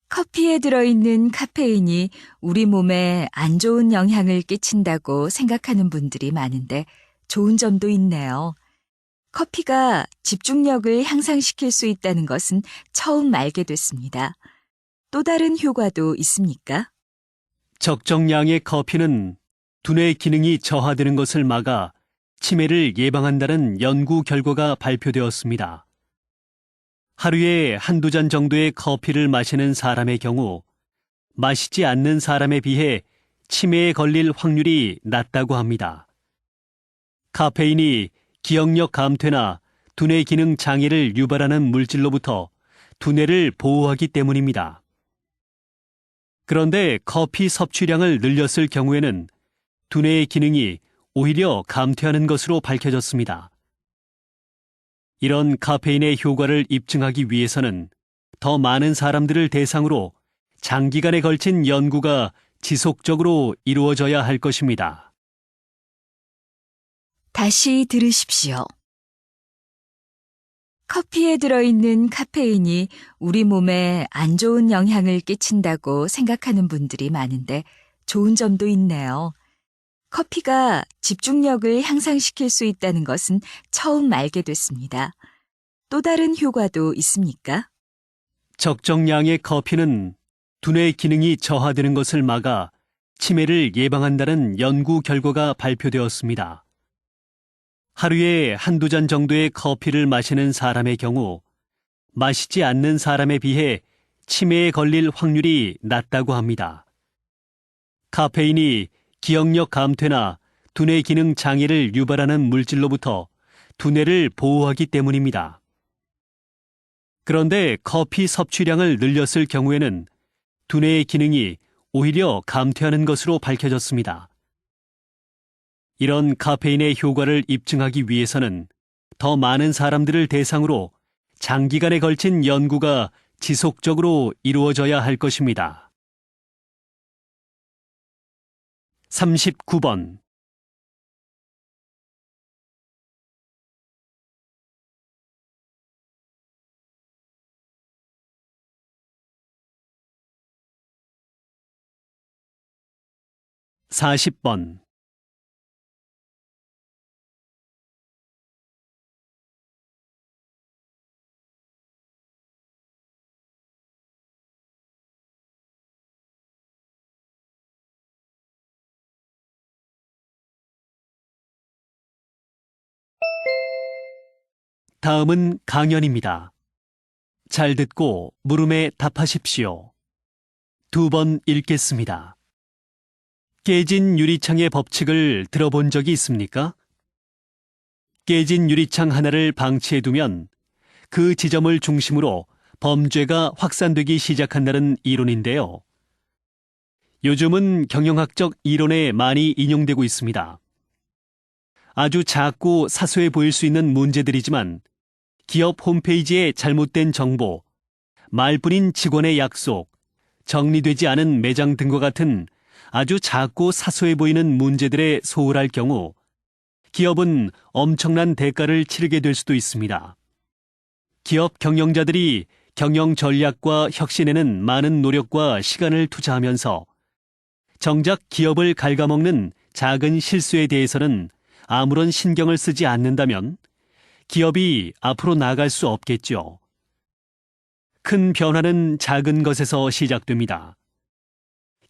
커피에 들어있는 카페인이 우리 몸에 안 좋은 영향을 끼친다고 생각하는 분들이 많은데 좋은 점도 있네요. 커피가 집중력을 향상시킬 수 있다는 것은 처음 알게 됐습니다. 또 다른 효과도 있습니까? 적정량의 커피는 두뇌 기능이 저하되는 것을 막아 치매를 예방한다는 연구 결과가 발표되었습니다. 하루에 한두 잔 정도의 커피를 마시는 사람의 경우 마시지 않는 사람에 비해 치매에 걸릴 확률이 낮다고 합니다. 카페인이 기억력 감퇴나 두뇌 기능 장애를 유발하는 물질로부터 두뇌를 보호하기 때문입니다. 그런데 커피 섭취량을 늘렸을 경우에는 두뇌의 기능이 오히려 감퇴하는 것으로 밝혀졌습니다. 이런 카페인의 효과를 입증하기 위해서는 더 많은 사람들을 대상으로 장기간에 걸친 연구가 지속적으로 이루어져야 할 것입니다. 다시 들으십시오. 커피에 들어있는 카페인이 우리 몸에 안 좋은 영향을 끼친다고 생각하는 분들이 많은데 좋은 점도 있네요. 커피가 집중력을 향상시킬 수 있다는 것은 처음 알게 됐습니다. 또 다른 효과도 있습니까? 적정량의 커피는 두뇌 기능이 저하되는 것을 막아 치매를 예방한다는 연구 결과가 발표되었습니다. 하루에 한두 잔 정도의 커피를 마시는 사람의 경우 마시지 않는 사람에 비해 치매에 걸릴 확률이 낮다고 합니다. 카페인이 기억력 감퇴나 두뇌 기능 장애를 유발하는 물질로부터 두뇌를 보호하기 때문입니다. 그런데 커피 섭취량을 늘렸을 경우에는 두뇌의 기능이 오히려 감퇴하는 것으로 밝혀졌습니다. 이런 카페인의 효과를 입증하기 위해서는 더 많은 사람들을 대상으로 장기간에 걸친 연구가 지속적으로 이루어져야 할 것입니다. 39번 40번 다음은 강연입니다. 잘 듣고 물음에 답하십시오. 2번 읽겠습니다. 깨진 유리창의 법칙을 들어본 적이 있습니까? 깨진 유리창 하나를 방치해두면 그 지점을 중심으로 범죄가 확산되기 시작한다는 이론인데요. 요즘은 경영학적 이론에 많이 인용되고 있습니다. 아주 작고 사소해 보일 수 있는 문제들이지만 기업 홈페이지에 잘못된 정보, 말뿐인 직원의 약속, 정리되지 않은 매장 등과 같은 아주 작고 사소해 보이는 문제들에 소홀할 경우 기업은 엄청난 대가를 치르게 될 수도 있습니다. 기업 경영자들이 경영 전략과 혁신에는 많은 노력과 시간을 투자하면서 정작 기업을 갉아먹는 작은 실수에 대해서는 아무런 신경을 쓰지 않는다면 기업이 앞으로 나아갈 수 없겠죠. 큰 변화는 작은 것에서 시작됩니다.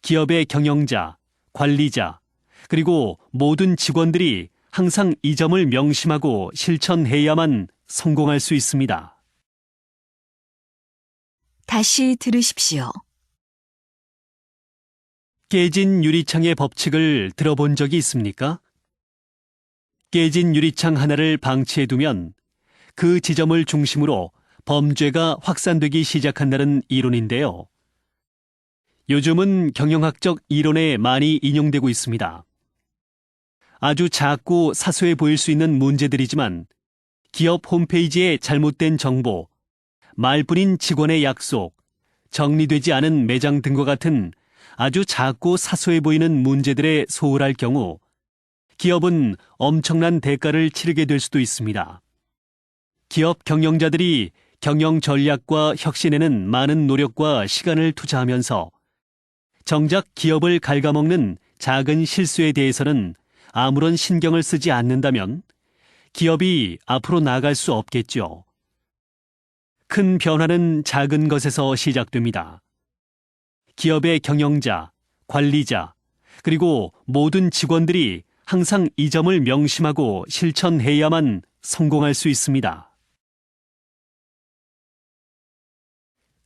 기업의 경영자, 관리자, 그리고 모든 직원들이 항상 이 점을 명심하고 실천해야만 성공할 수 있습니다. 다시 들으십시오. 깨진 유리창의 법칙을 들어본 적이 있습니까? 깨진 유리창 하나를 방치해두면 그 지점을 중심으로 범죄가 확산되기 시작한다는 이론인데요. 요즘은 경영학적 이론에 많이 인용되고 있습니다. 아주 작고 사소해 보일 수 있는 문제들이지만 기업 홈페이지에 잘못된 정보, 말뿐인 직원의 약속, 정리되지 않은 매장 등과 같은 아주 작고 사소해 보이는 문제들에 소홀할 경우 기업은 엄청난 대가를 치르게 될 수도 있습니다. 기업 경영자들이 경영 전략과 혁신에는 많은 노력과 시간을 투자하면서 정작 기업을 갉아먹는 작은 실수에 대해서는 아무런 신경을 쓰지 않는다면 기업이 앞으로 나아갈 수 없겠죠. 큰 변화는 작은 것에서 시작됩니다. 기업의 경영자, 관리자, 그리고 모든 직원들이 항상 이 점을 명심하고 실천해야만 성공할 수 있습니다.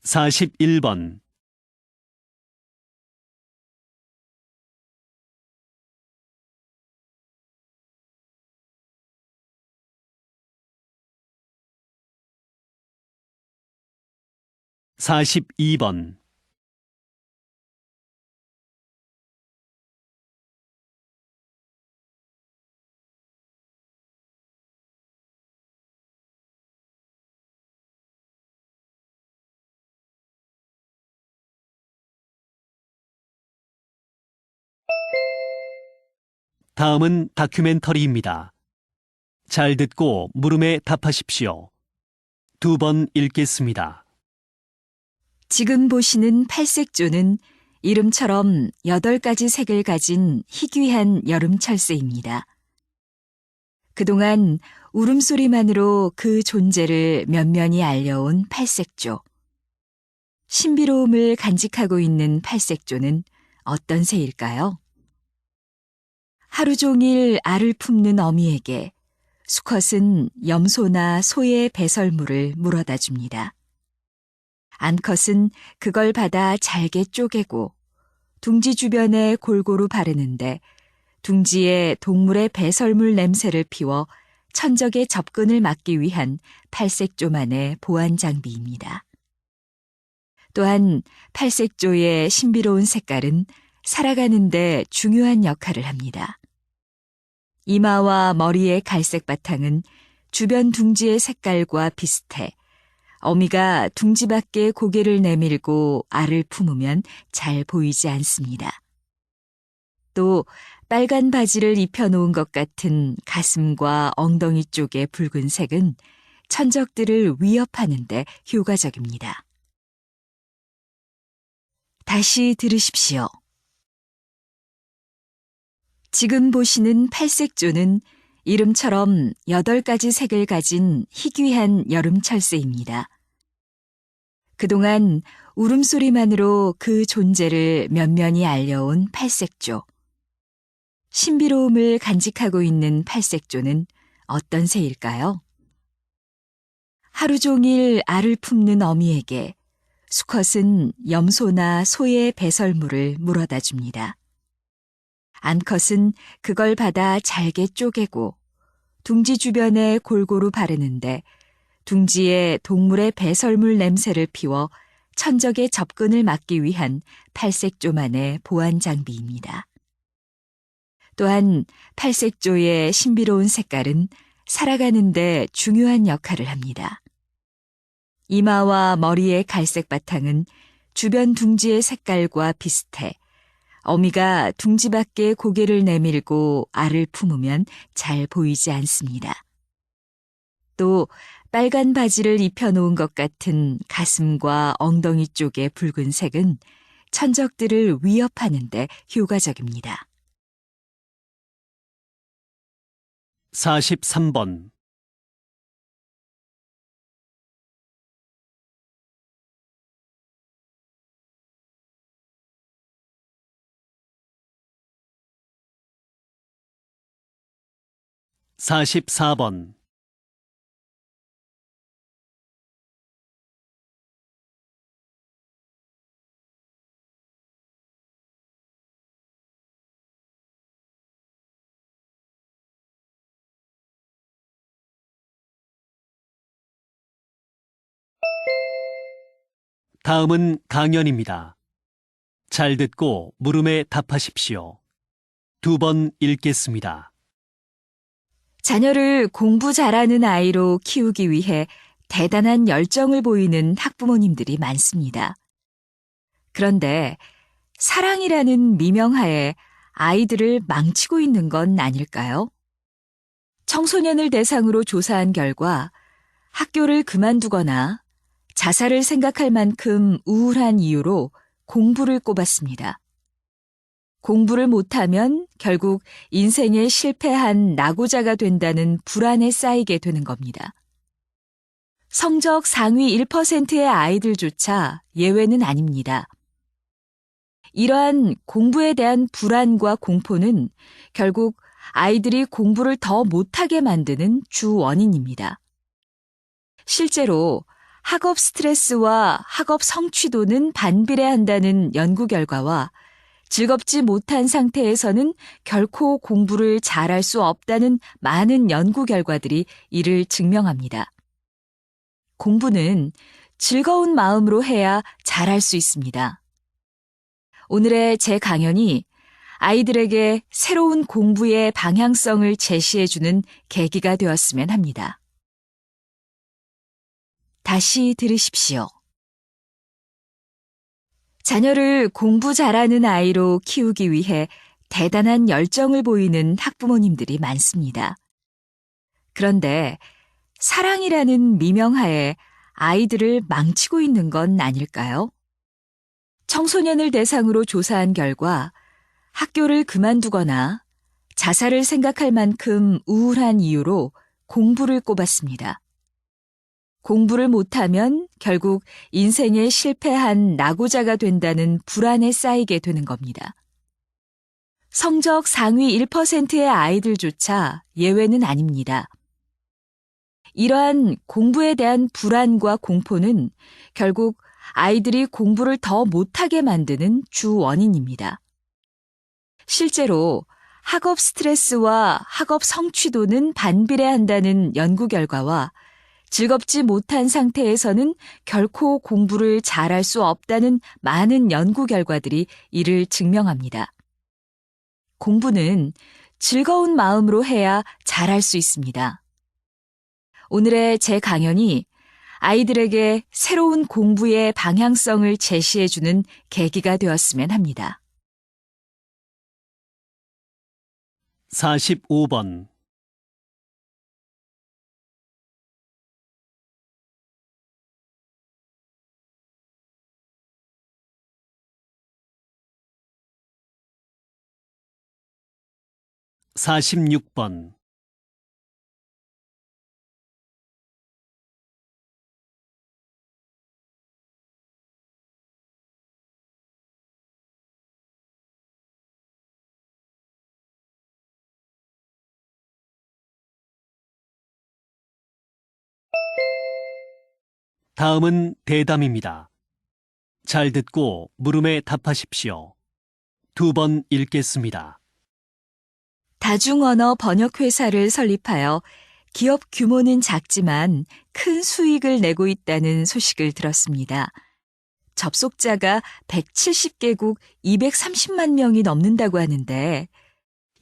41번 42번 다음은 다큐멘터리입니다. 잘 듣고 물음에 답하십시오. 2번 읽겠습니다. 지금 보시는 팔색조는 이름처럼 8가지 색을 가진 희귀한 여름 철새입니다. 그동안 울음소리만으로 그 존재를 면면히 알려온 팔색조. 신비로움을 간직하고 있는 팔색조는 어떤 새일까요? 하루 종일 알을 품는 어미에게 수컷은 염소나 소의 배설물을 물어다 줍니다. 암컷은 그걸 받아 잘게 쪼개고 둥지 주변에 골고루 바르는데 둥지에 동물의 배설물 냄새를 피워 천적의 접근을 막기 위한 팔색조만의 보안 장비입니다. 또한 팔색조의 신비로운 색깔은 살아가는 데 중요한 역할을 합니다. 이마와 머리의 갈색 바탕은 주변 둥지의 색깔과 비슷해 어미가 둥지 밖에 고개를 내밀고 알을 품으면 잘 보이지 않습니다. 또 빨간 바지를 입혀놓은 것 같은 가슴과 엉덩이 쪽의 붉은색은 천적들을 위협하는데 효과적입니다. 다시 들으십시오. 지금 보시는 팔색조는 이름처럼 8가지 색을 가진 희귀한 여름 철새입니다. 그동안 울음소리만으로 그 존재를 면면히 알려온 팔색조. 신비로움을 간직하고 있는 팔색조는 어떤 새일까요? 하루 종일 알을 품는 어미에게 수컷은 염소나 소의 배설물을 물어다 줍니다. 암컷은 그걸 받아 잘게 쪼개고 둥지 주변에 골고루 바르는데 둥지에 동물의 배설물 냄새를 피워 천적의 접근을 막기 위한 팔색조만의 보안 장비입니다. 또한 팔색조의 신비로운 색깔은 살아가는데 중요한 역할을 합니다. 이마와 머리의 갈색 바탕은 주변 둥지의 색깔과 비슷해 어미가 둥지 밖에 고개를 내밀고 알을 품으면 잘 보이지 않습니다. 또 빨간 바지를 입혀놓은 것 같은 가슴과 엉덩이 쪽의 붉은색은 천적들을 위협하는 데 효과적입니다. 43번. 44번. '다음은 강연입니다. 잘 듣고 물음에 답하십시오. 2번 읽겠습니다. 자녀를 공부 잘하는 아이로 키우기 위해 대단한 열정을 보이는 학부모님들이 많습니다. 그런데 사랑이라는 미명하에 아이들을 망치고 있는 건 아닐까요? 청소년을 대상으로 조사한 결과 학교를 그만두거나 자살을 생각할 만큼 우울한 이유로 공부를 꼽았습니다. 공부를 못하면 결국 인생에 실패한 낙오자가 된다는 불안에 쌓이게 되는 겁니다. 성적 상위 1%의 아이들조차 예외는 아닙니다. 이러한 공부에 대한 불안과 공포는 결국 아이들이 공부를 더 못하게 만드는 주 원인입니다. 실제로 학업 스트레스와 학업 성취도는 반비례한다는 연구 결과와 즐겁지 못한 상태에서는 결코 공부를 잘할 수 없다는 많은 연구 결과들이 이를 증명합니다. 공부는 즐거운 마음으로 해야 잘할 수 있습니다. 오늘의 제 강연이 아이들에게 새로운 공부의 방향성을 제시해주는 계기가 되었으면 합니다. 다시 들으십시오. 자녀를 공부 잘하는 아이로 키우기 위해 대단한 열정을 보이는 학부모님들이 많습니다. 그런데 사랑이라는 미명하에 아이들을 망치고 있는 건 아닐까요? 청소년을 대상으로 조사한 결과 학교를 그만두거나 자살을 생각할 만큼 우울한 이유로 공부를 꼽았습니다. 공부를 못하면 결국 인생에 실패한 낙오자가 된다는 불안에 쌓이게 되는 겁니다. 성적 상위 1%의 아이들조차 예외는 아닙니다. 이러한 공부에 대한 불안과 공포는 결국 아이들이 공부를 더 못하게 만드는 주 원인입니다. 실제로 학업 스트레스와 학업 성취도는 반비례한다는 연구 결과와 즐겁지 못한 상태에서는 결코 공부를 잘할 수 없다는 많은 연구 결과들이 이를 증명합니다. 공부는 즐거운 마음으로 해야 잘할 수 있습니다. 오늘의 제 강연이 아이들에게 새로운 공부의 방향성을 제시해주는 계기가 되었으면 합니다. 45번. 46번. 다음은 대담입니다. 잘 듣고 물음에 답하십시오. 2번 읽겠습니다. 다중언어 번역회사를 설립하여 기업 규모는 작지만 큰 수익을 내고 있다는 소식을 들었습니다. 접속자가 170개국 230만 명이 넘는다고 하는데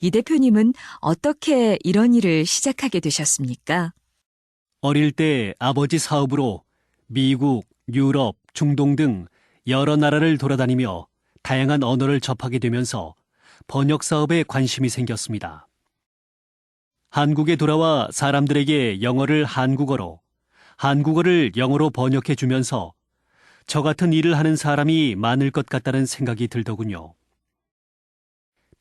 이 대표님은 어떻게 이런 일을 시작하게 되셨습니까? 어릴 때 아버지 사업으로 미국, 유럽, 중동 등 여러 나라를 돌아다니며 다양한 언어를 접하게 되면서 번역 사업에 관심이 생겼습니다. 한국에 돌아와 사람들에게 영어를 한국어로, 한국어를 영어로 번역해 주면서 저 같은 일을 하는 사람이 많을 것 같다는 생각이 들더군요.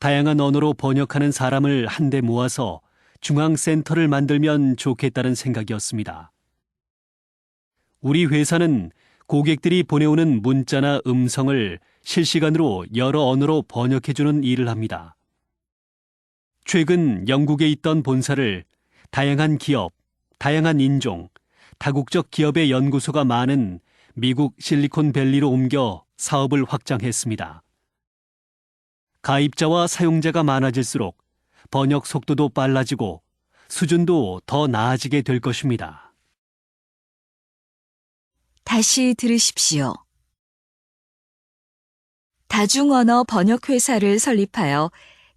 다양한 언어로 번역하는 사람을 한데 모아서 중앙센터를 만들면 좋겠다는 생각이었습니다. 우리 회사는 고객들이 보내오는 문자나 음성을 실시간으로 여러 언어로 번역해주는 일을 합니다. 최근 영국에 있던 본사를 다양한 기업, 다양한 인종, 다국적 기업의 연구소가 많은 미국 실리콘밸리로 옮겨 사업을 확장했습니다. 가입자와 사용자가 많아질수록 번역 속도도 빨라지고 수준도 더 나아지게 될 것입니다. 다시 들으십시오. 다중언어 번역회사를 설립하여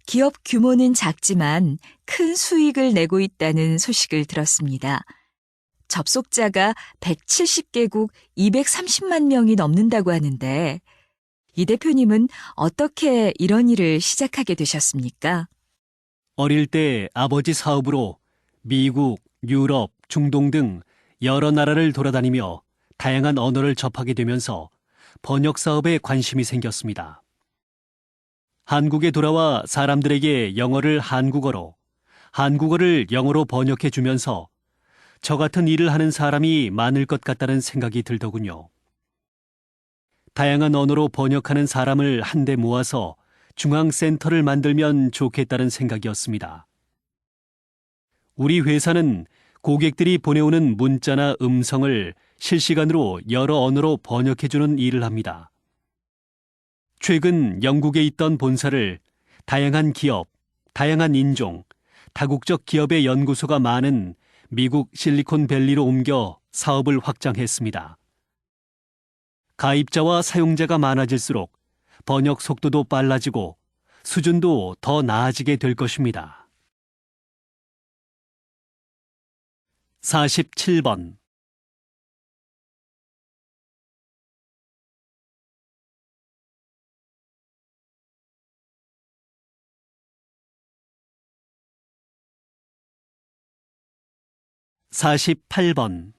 기업 규모는 작지만 큰 수익을 내고 있다는 소식을 들었습니다. 접속자가 170개국 230만 명이 넘는다고 하는데 이 대표님은 어떻게 이런 일을 시작하게 되셨습니까? 어릴 때 아버지 사업으로 미국, 유럽, 중동 등 여러 나라를 돌아다니며 다양한 언어를 접하게 되면서 번역 사업에 관심이 생겼습니다. 한국에 돌아와 사람들에게 영어를 한국어로, 한국어를 영어로 번역해 주면서 저 같은 일을 하는 사람이 많을 것 같다는 생각이 들더군요. 다양한 언어로 번역하는 사람을 한데 모아서 중앙센터를 만들면 좋겠다는 생각이었습니다. 우리 회사는 고객들이 보내오는 문자나 음성을 실시간으로 여러 언어로 번역해주는 일을 합니다. 최근 영국에 있던 본사를 다양한 기업, 다양한 인종, 다국적 기업의 연구소가 많은 미국 실리콘밸리로 옮겨 사업을 확장했습니다. 가입자와 사용자가 많아질수록 번역 속도도 빨라지고 수준도 더 나아지게 될 것입니다. 47번 48번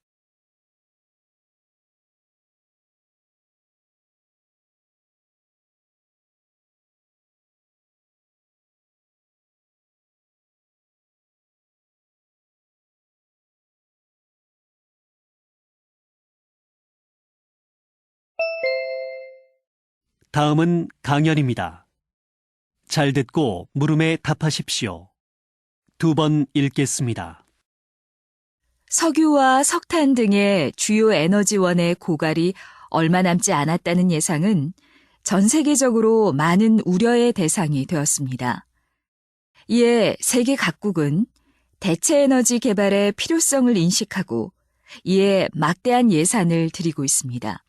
다음은 강연입니다. 잘 듣고 물음에 답하십시오. 2번 읽겠습니다. 석유와 석탄 등의 주요 에너지원의 고갈이 얼마 남지 않았다는 예상은 전 세계적으로 많은 우려의 대상이 되었습니다. 이에 세계 각국은 대체 에너지 개발의 필요성을 인식하고 이에 막대한 예산을 들이고 있습니다.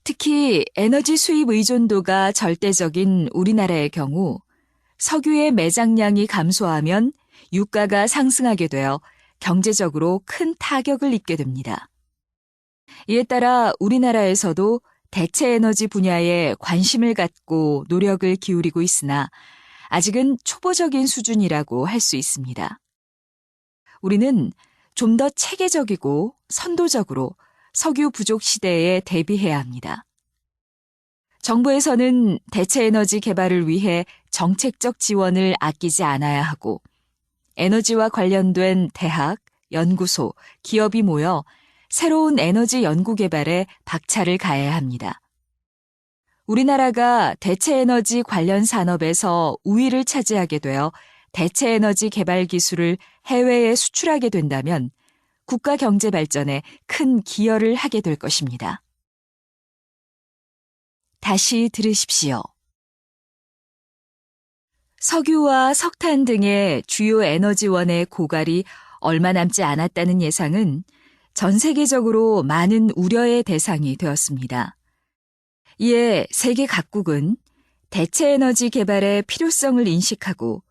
특히 에너지 수입 의존도가 절대적인 우리나라의 경우 석유의 매장량이 감소하면 유가가 상승하게 되어 경제적으로 큰 타격을 입게 됩니다. 이에 따라 우리나라에서도 대체 에너지 분야에 관심을 갖고 노력을 기울이고 있으나 아직은 초보적인 수준이라고 할 수 있습니다. 우리는 좀 더 체계적이고 선도적으로 석유 부족 시대에 대비해야 합니다. 정부에서는 대체 에너지 개발을 위해 정책적 지원을 아끼지 않아야 하고 에너지와 관련된 대학, 연구소, 기업이 모여 새로운 에너지 연구 개발에 박차를 가해야 합니다. 우리나라가 대체 에너지 관련 산업에서 우위를 차지하게 되어 대체 에너지 개발 기술을 해외에 수출하게 된다면 국가 경제 발전에 큰 기여를 하게 될 것입니다. 다시 들으십시오. 석유와 석탄 등의 주요 에너지원의 고갈이 얼마 남지 않았다는 예상은 전 세계적으로 많은 우려의 대상이 되었습니다. 이에 세계 각국은 대체 에너지 개발의 필요성을 인식하고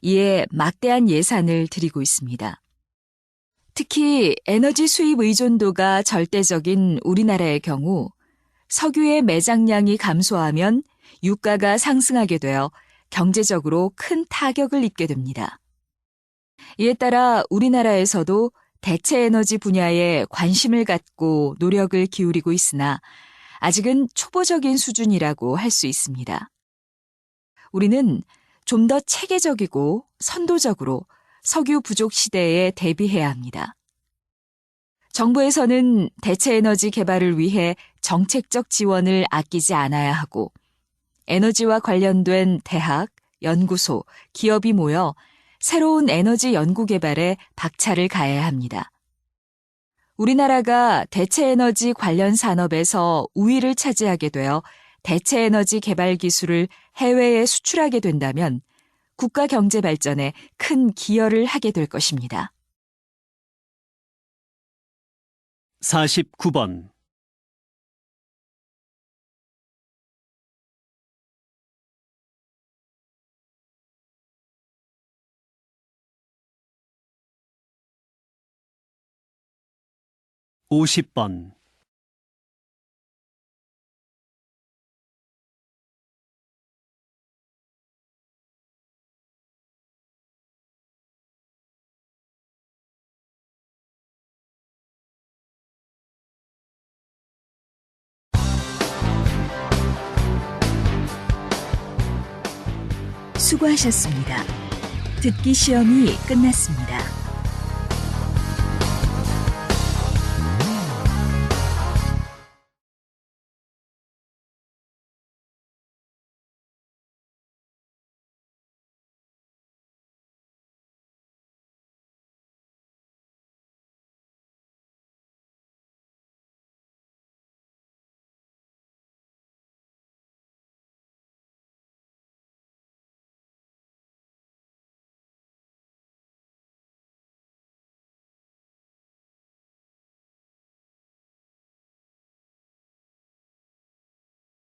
이에 막대한 예산을 들이고 있습니다. 특히 에너지 수입 의존도가 절대적인 우리나라의 경우 석유의 매장량이 감소하면 유가가 상승하게 되어 경제적으로 큰 타격을 입게 됩니다. 이에 따라 우리나라에서도 대체 에너지 분야에 관심을 갖고 노력을 기울이고 있으나 아직은 초보적인 수준이라고 할 수 있습니다. 우리는 좀 더 체계적이고 선도적으로 석유 부족 시대에 대비해야 합니다. 정부에서는 대체 에너지 개발을 위해 정책적 지원을 아끼지 않아야 하고 에너지와 관련된 대학, 연구소, 기업이 모여 새로운 에너지 연구 개발에 박차를 가해야 합니다. 우리나라가 대체 에너지 관련 산업에서 우위를 차지하게 되어 대체 에너지 개발 기술을 해외에 수출하게 된다면 국가 경제 발전에 큰 기여를 하게 될 것입니다. 49번. (50번) 수고하셨습니다. 듣기 시험이 끝났습니다.